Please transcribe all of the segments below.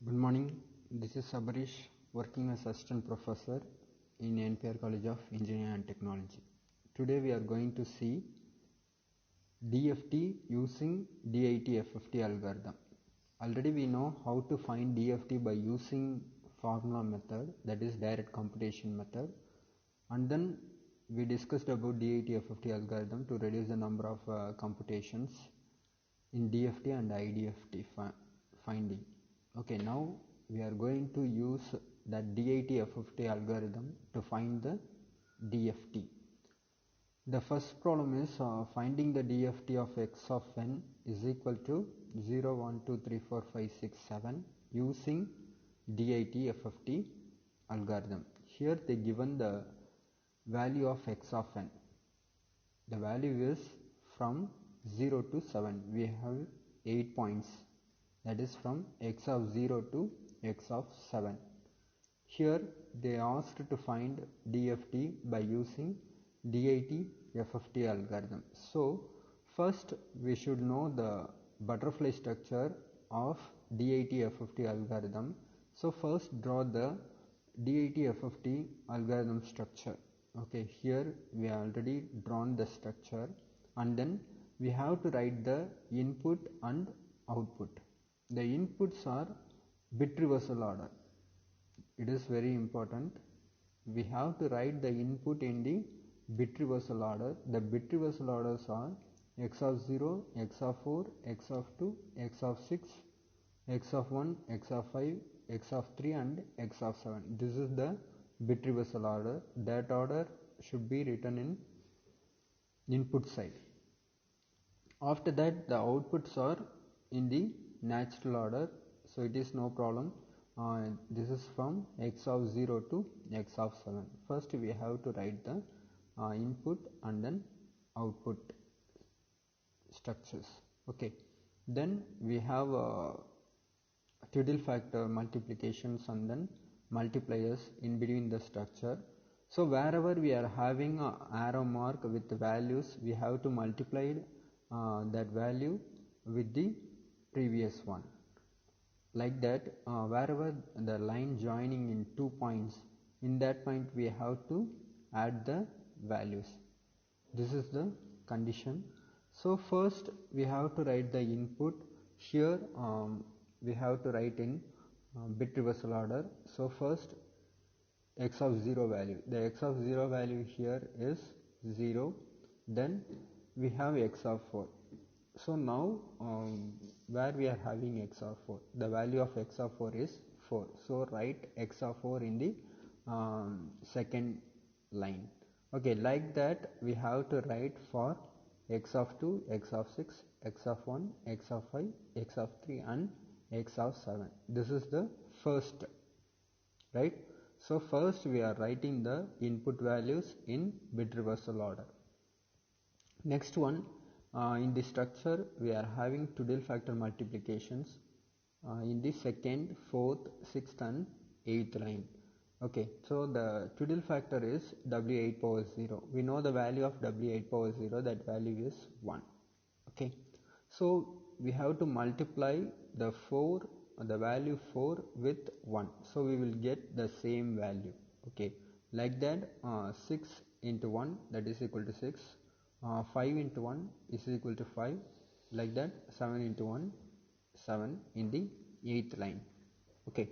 Good morning. This is Sabarish, working as assistant professor in NPR College of Engineering and Technology. Today we are going to see DFT using DIT-FFT algorithm. Already we know how to find DFT by using formula method, that is direct computation method, and then we discussed about DIT-FFT algorithm to reduce the number of computations in DFT and IDFT finding. Okay, now we are going to use that DIT-FFT algorithm to find the DFT. The first problem is finding the DFT of x of n is equal to 0, 1, 2, 3, 4, 5, 6, 7 using DIT-FFT algorithm. Here they given the value of x of n. The value is from 0 to 7. We have 8 points. That is from x of 0 to x of 7. Here they asked to find DFT by using DIT-FFT algorithm. So first we should know the butterfly structure of DIT-FFT algorithm. So first draw the DIT-FFT algorithm structure. Okay, here we have already drawn the structure, and then we have to write the input and output. The inputs are bit reversal order. It is very important. We have to write the input in the bit reversal order. The bit reversal orders are x of 0, x of 4, x of 2, x of 6, x of 1, x of 5, x of 3 and x of 7. This is the bit reversal order. That order should be written in input side. After that, the outputs are in the natural order, so it is no problem. This is from x of 0 to x of 7. First we have to write the input and then output structures. Okay, then we have Twiddle factor multiplications and then multipliers in between the structure. So wherever we are having a arrow mark with the values, we have to multiply that value with the previous one. Like that, wherever the line joining in 2 points, in that point we have to add the values. This is the condition. So first we have to write the input. Here we have to write in bit reversal order. So first x of 0 value. The x of 0 value here is 0. Then we have x of 4. So now where we are having x of 4, the value of x of 4 is 4. So write x of 4 in the second line. Okay, like that we have to write for x of 2, x of 6, x of 1, x of 5, x of 3 and x of 7. This is the first step, right? So first we are writing the input values in bit reversal order. Next one, in the structure we are having Twiddle factor multiplications in the second, fourth, sixth and eighth line. Okay, so the Twiddle factor is W8 power 0. We know the value of W8 power 0, that value is 1. Okay, so we have to multiply the value 4 with 1, so we will get the same value. Okay, like that 6 into 1, that is equal to 6. 5 into 1 is equal to 5, like that 7 into 1, 7 in the 8th line. Okay,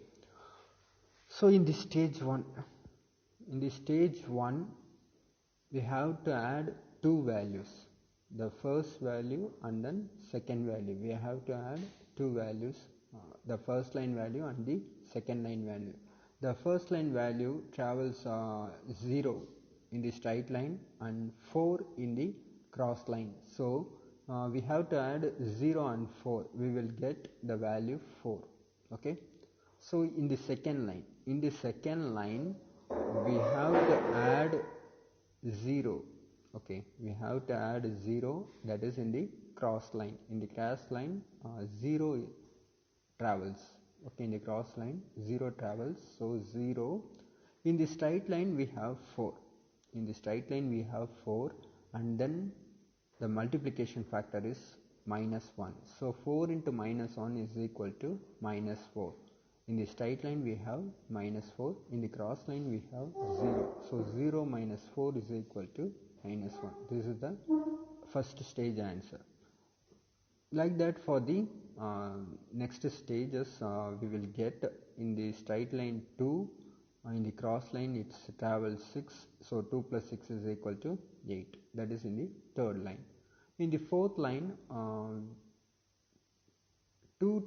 so in this stage 1, we have to add two values, the first value and then second value. We have to add two values, the first line value and the second line value. The first line value travels 0 in the straight line and 4 in the cross line. So we have to add 0 and 4. We will get the value 4. Okay, so in the second line, we have to add 0. Okay, we have to add 0, that is in the cross line. In the cross line 0 travels. Okay, in the cross line 0 travels, so 0. In the straight line we have 4. And then the multiplication factor is -1. So 4 into -1 is equal to -4. In the straight line we have minus 4, in the cross line we have 0. So 0 minus 4 is equal to minus 1. This is the first stage answer. Like that for the next stages we will get in the straight line 2, in the cross line it travels 6, so 2 plus 6 is equal to 8. That is in the third line. In the fourth line, 2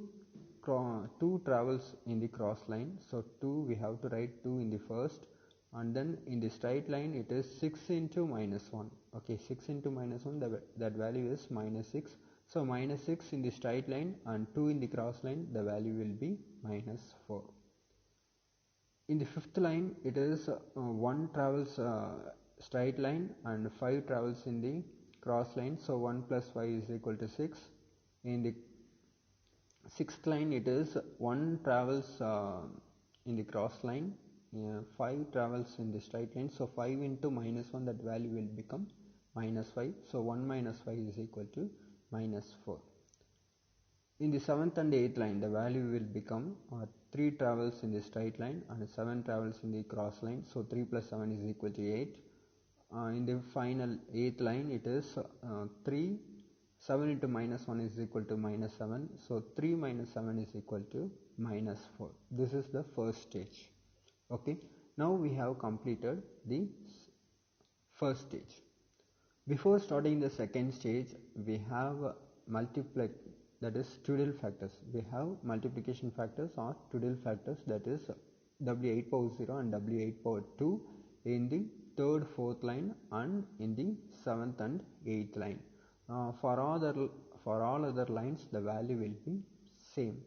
travels in the cross line, so 2 we have to write 2 in the first, and then in the straight line it is 6 into minus 1. Okay, 6 into minus 1, that value is minus 6. So minus 6 in the straight line and 2 in the cross line, the value will be minus 4. In the fifth line it is 1 travels straight line and 5 travels in the cross line, so 1 plus 5 is equal to 6. In the sixth line it is 1 travels in the cross line, 5 travels in the straight line, so 5 into minus 1, that value will become minus 5. So 1 minus 5 is equal to minus 4. In the 7th and 8th line, the value will become 3 travels in the straight line and 7 travels in the cross line, so 3 plus 7 is equal to 8. In the final 8th line it is 7 into minus 1 is equal to minus 7, so 3 minus 7 is equal to minus 4. This is the first stage. Okay, now we have completed the first stage. Before starting the second stage, we have that is Tweedle factors. We have multiplication factors or Tweedle factors, that is W8 power 0 and W8 power 2 in the third, fourth line and in the 7th and 8th line. For all other lines, the value will be same.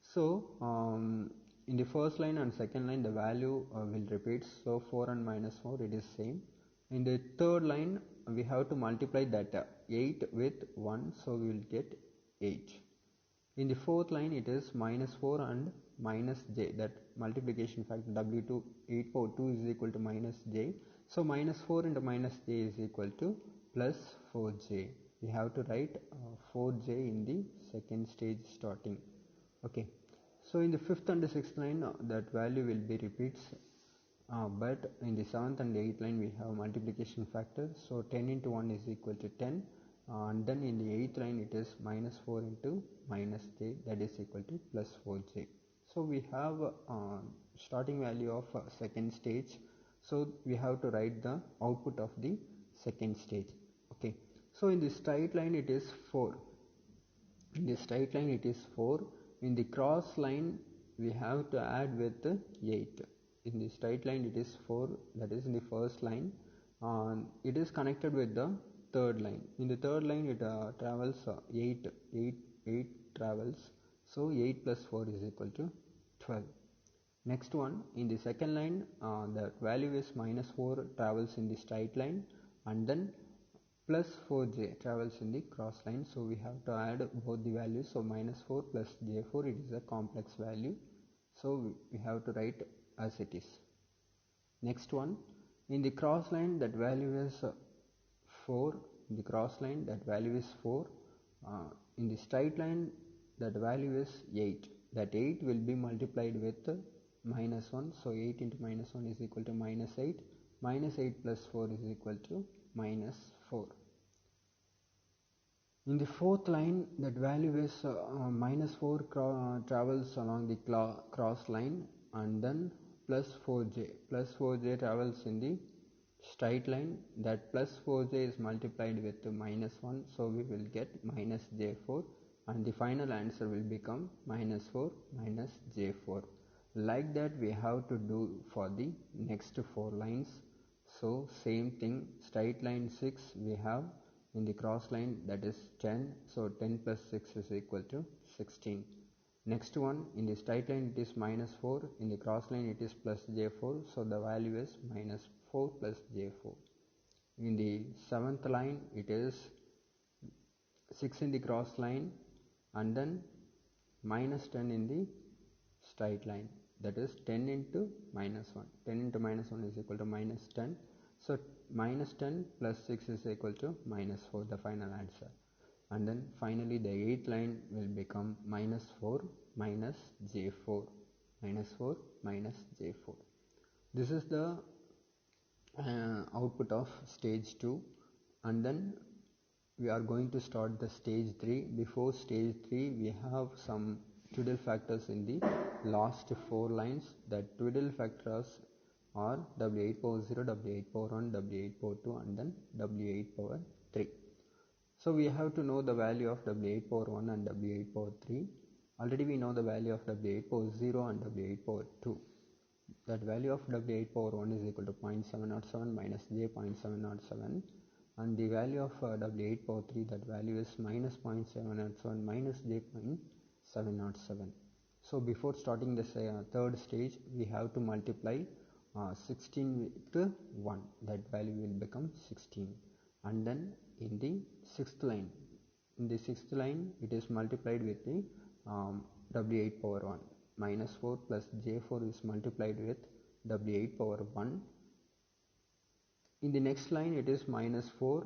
So in the first line and second line, the value will repeat. So 4 and minus 4, it is same. In the third line, we have to multiply that 8 with 1, so we will get 8. In the fourth line, it is minus 4 and minus j, that multiplication factor W2 8 power 2 is equal to minus j. So minus 4 into minus j is equal to plus 4j. We have to write 4j in the second stage starting. Okay, so in the fifth and the sixth line, that value will be repeats, but in the 7th and 8th line we have multiplication factor, so 10 into 1 is equal to 10, and then in the 8th line it is minus 4 into minus j, that is equal to plus 4j. So we have starting value of second stage, so we have to write the output of the second stage. Okay, so in the straight line it is 4. In the straight line it is 4. In the cross line we have to add with 8. In the straight line it is 4, that is in the first line. It is connected with the third line. In the third line it travels 8 travels, so 8 plus 4 is equal to 12. Next one, in the second line, the value is minus 4 travels in the straight line, and then plus 4j travels in the cross line, so we have to add both the values. So minus 4 plus j4, it is a complex value, so we have to write as it is. Next one, in the cross line that value is 4. In the cross line that value is 4. In the straight line that value is 8. That 8 will be multiplied with minus 1, so 8 into minus 1 is equal to minus 8. Minus 8 plus 4 is equal to minus 4. In the fourth line, that value is minus 4 travels along the cross line, and then plus 4j. Plus 4j travels in the straight line. That plus 4j is multiplied with minus 1, so we will get minus j4, and the final answer will become minus 4 minus j4. Like that we have to do for the next 4 lines. So same thing, straight line 6 we have, in the cross line that is 10, so 10 plus 6 is equal to 16. Next one, in the straight line it is minus 4, in the cross line it is plus j4, so the value is minus 4 plus j4. In the 7th line it is 6 in the cross line, and then minus 10 in the straight line, that is 10 into minus 1. 10 into minus 1 is equal to minus 10. So minus 10 plus 6 is equal to minus 4, the final answer. And then finally the 8th line will become minus 4 minus j4. minus 4 minus j4. This is the output of stage 2, and then we are going to start the stage 3. Before stage 3 we have some twiddle factors in the last 4 lines. That twiddle factors are W8 power 0, W8 power 1, W8 power 2 and then W8 power 3. So we have to know the value of W8 power 1 and W8 power 3. Already we know the value of W8 power 0 and W8 power 2. That value of W8 power 1 is equal to 0.707 minus j 0.707, and the value of W8 power 3, that value is minus 0.707 minus j 0.707. So before starting this third stage, we have to multiply 16 with 1, that value will become 16. And then in the sixth line, it is multiplied with the W8 power 1. Minus 4 plus j4 is multiplied with W8 power 1. In the next line it is minus 4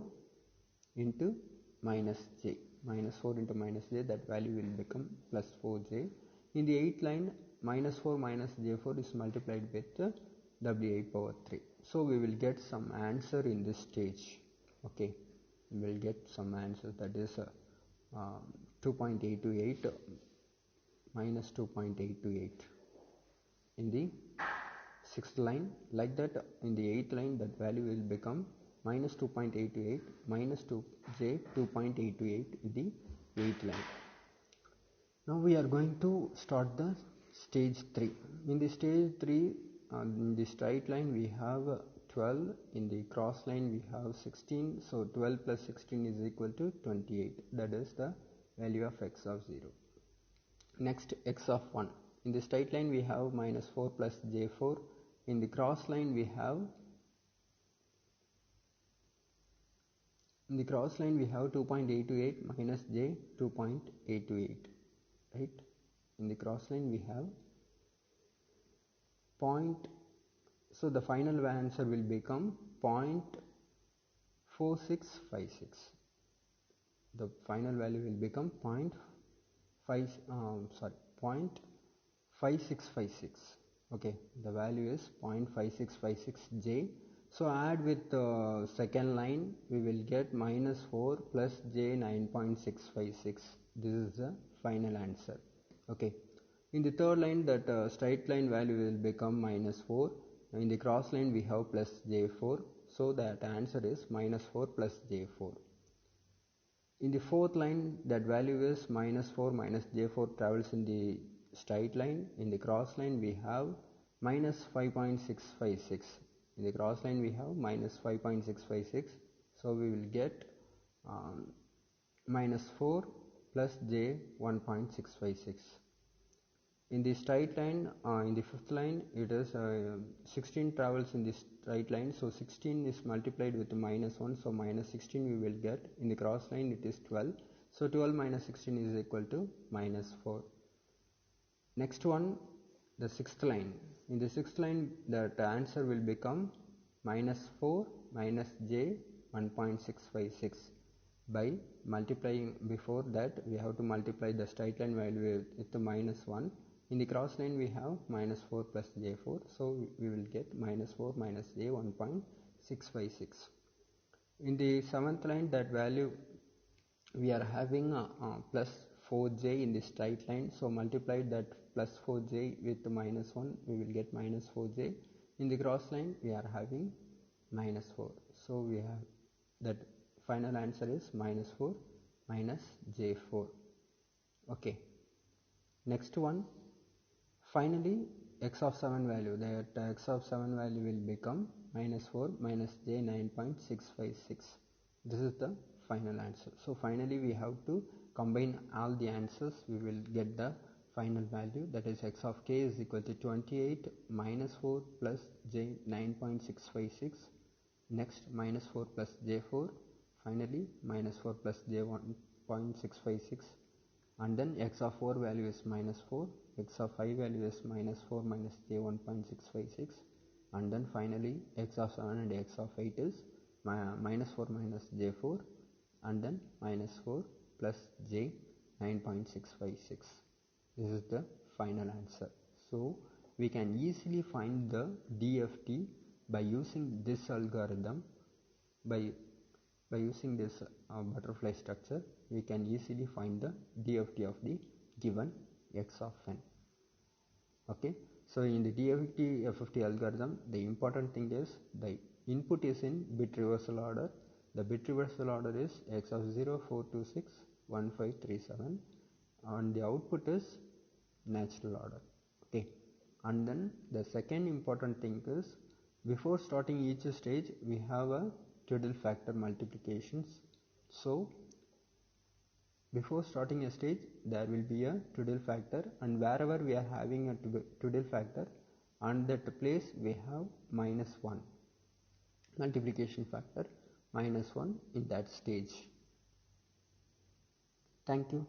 into minus j. Minus 4 into minus j, that value will become plus 4j. In the 8th line, minus 4 minus j4 is multiplied with W8 power 3. So we will get some answer in this stage. Okay, we will get some answer, that is 2.828 minus 2.828 in the 6th line. Like that, in the 8th line, that value will become minus 2.828 minus 2j 2.828 in the 8th line. Now we are going to start the stage 3. In the stage 3, in the straight line we have 12, in the cross line we have 16, so 12 plus 16 is equal to 28. That is the value of x of 0. Next, x of 1. In the straight line we have minus 4 plus j4. In the cross line we have 2.828 minus j 2.828. Right? In the cross line we have so the final answer will become 0.4656. The final value will become 0.5656. Okay, the value is 0.5656j. So add with the second line, we will get minus 4 plus j 9.656. This is the final answer. Okay. In the third line, that straight line value will become minus 4. In the cross line we have plus j4. So that answer is minus 4 plus j4. In the fourth line, that value is minus 4 minus j4 travels in the straight line. In the cross line we have minus 5.656. In the cross line we have minus 5.656. So we will get minus 4 plus j 1.656. In the straight line, in the fifth line, it is 16 travels in this straight line. So 16 is multiplied with minus 1. So minus 16 we will get. In the cross line it is 12. So 12 minus 16 is equal to minus 4. Next one, the sixth line. In the sixth line, that answer will become minus 4 minus j 1.656. By multiplying, before that we have to multiply the straight line value with the minus 1. In the cross line we have minus 4 plus j4, so we will get minus 4 minus j 1.656. In the seventh line, that value we are having plus 4j in the straight line, so multiply that plus 4j with minus 1, we will get minus 4j. In the cross line we are having minus 4, so we have that final answer is minus 4 minus j4. Okay, next one. Finally, x of 7 value, that x of 7 value will become minus 4 minus j 9.656. This is the final answer. So finally we have to combine all the answers. We will get the final value, that is x of k is equal to 28 minus 4 plus j 9.656. Next, minus 4 plus j4. Finally, minus 4 plus j 1.656. And then x of 4 value is minus 4, x of 5 value is minus 4 minus j 1.656, and then finally x of 7 and x of 8 is minus 4 minus j4, and then minus 4 plus j 9.656. This is the final answer. So we can easily find the DFT by using this algorithm. By using this butterfly structure, we can easily find the DFT of the given x of n. Okay, so in the DFT FFT algorithm, the important thing is the input is in bit reversal order. The bit reversal order is x of 0, 4, 2, 6, 1, 5, 3, 7, and the output is natural order. Okay, and then the second important thing is, before starting each stage we have a twiddle factor multiplications. So before starting a stage there will be a twiddle factor, and wherever we are having a twiddle factor, on that place we have -1 multiplication factor, -1 in that stage. Thank you.